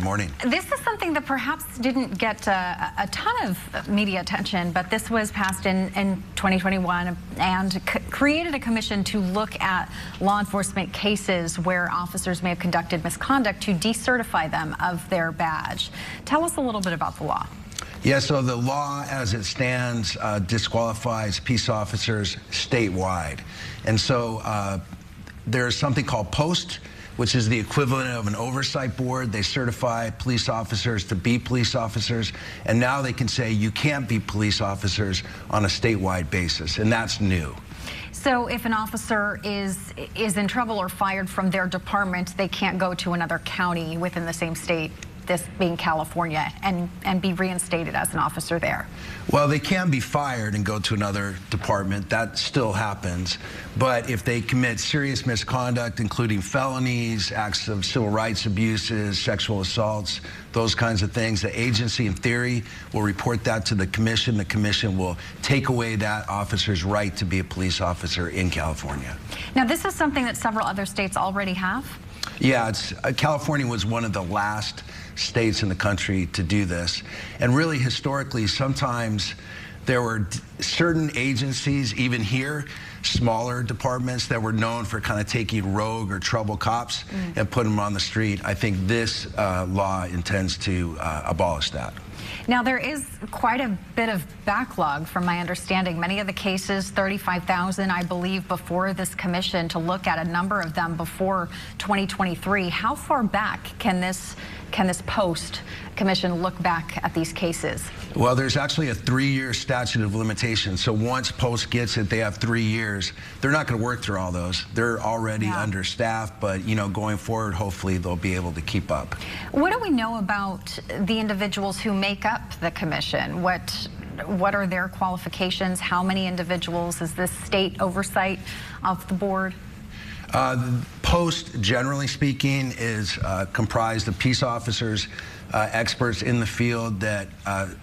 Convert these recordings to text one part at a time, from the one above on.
Morning. This is something that perhaps didn't get a ton of media attention, but this was passed in 2021 and created a commission to look at law enforcement cases where officers may have conducted misconduct to decertify them of their badge. Tell us a little bit about the law. Yeah, so the law as it stands disqualifies peace officers statewide. And so there's something called POST, which is the equivalent of an oversight board. They certify police officers to be police officers, and now they can say you can't be police officers on a statewide basis, and that's new. So if an officer is in trouble or fired from their department, they can't go to another county within the same state, this being California, and be reinstated as an officer there? Well, they can be fired and go to another department. That still happens. But if they commit serious misconduct, including felonies, acts of civil rights abuses, sexual assaults, those kinds of things, the agency, in theory, will report that to the commission. The commission will take away that officer's right to be a police officer in California. Now, this is something that several other states already have? Yeah, California was one of the last states in the country to do this. And really, historically, sometimes there were certain agencies, even here, smaller departments that were known for kind of taking rogue or trouble cops and putting them on the street. I think this law intends to abolish that. Now, there is quite a bit of backlog from my understanding. Many of the cases, 35,000, I believe, before this commission, to look at a number of them before 2023. How far back can this post commission look back at these cases? Well, there's actually a 3-year statute of limitations. So once Post gets it, they have 3 years. They're not going to work through all those. They're already understaffed, but going forward, hopefully they'll be able to keep up. What do we know about the individuals who make up the commission? What are their qualifications? How many individuals? Is this state oversight of the board? Post, generally speaking, is comprised of peace officers, experts in the field that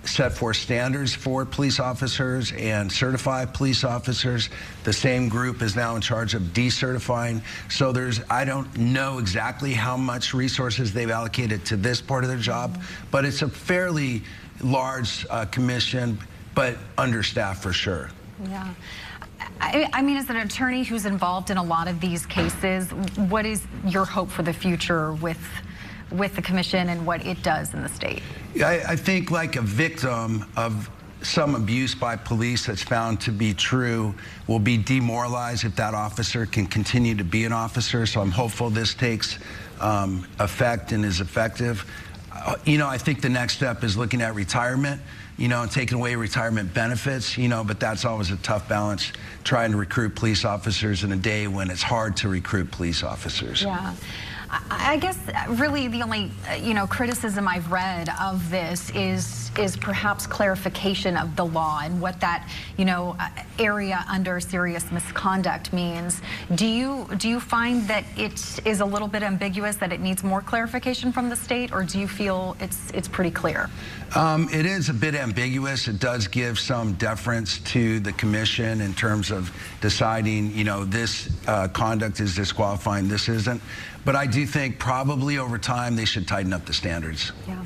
set forth standards for police officers and certify police officers. The same group is now in charge of decertifying. So I don't know exactly how much resources they've allocated to this part of their job, but it's a fairly large commission, but understaffed for sure. Yeah. I mean, as an attorney who's involved in a lot of these cases, what is your hope for the future with the commission and what it does in the state? I think like a victim of some abuse by police that's found to be true will be demoralized if that officer can continue to be an officer. So I'm hopeful this takes effect and is effective. I think the next step is looking at retirement, and taking away retirement benefits, but that's always a tough balance, trying to recruit police officers in a day when it's hard to recruit police officers. Yeah. I guess really the only, criticism I've read of this is perhaps clarification of the law and what that, area under serious misconduct means. Do you find that it is a little bit ambiguous, that it needs more clarification from the state, or do you feel it's pretty clear? It is a bit ambiguous. It does give some deference to the commission in terms of deciding, this conduct is disqualifying, this isn't. But I do think probably over time they should tighten up the standards. Yeah.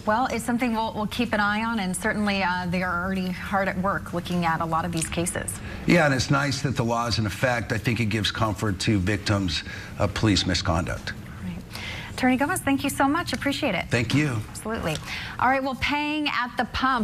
Well, it's something we'll keep an eye on, and certainly they are already hard at work looking at a lot of these cases. Yeah, and it's nice that the law is in effect. I think it gives comfort to victims of police misconduct. Right. Attorney Gomez, thank you so much. Appreciate it. Thank you. Absolutely. All right, well, paying at the pump.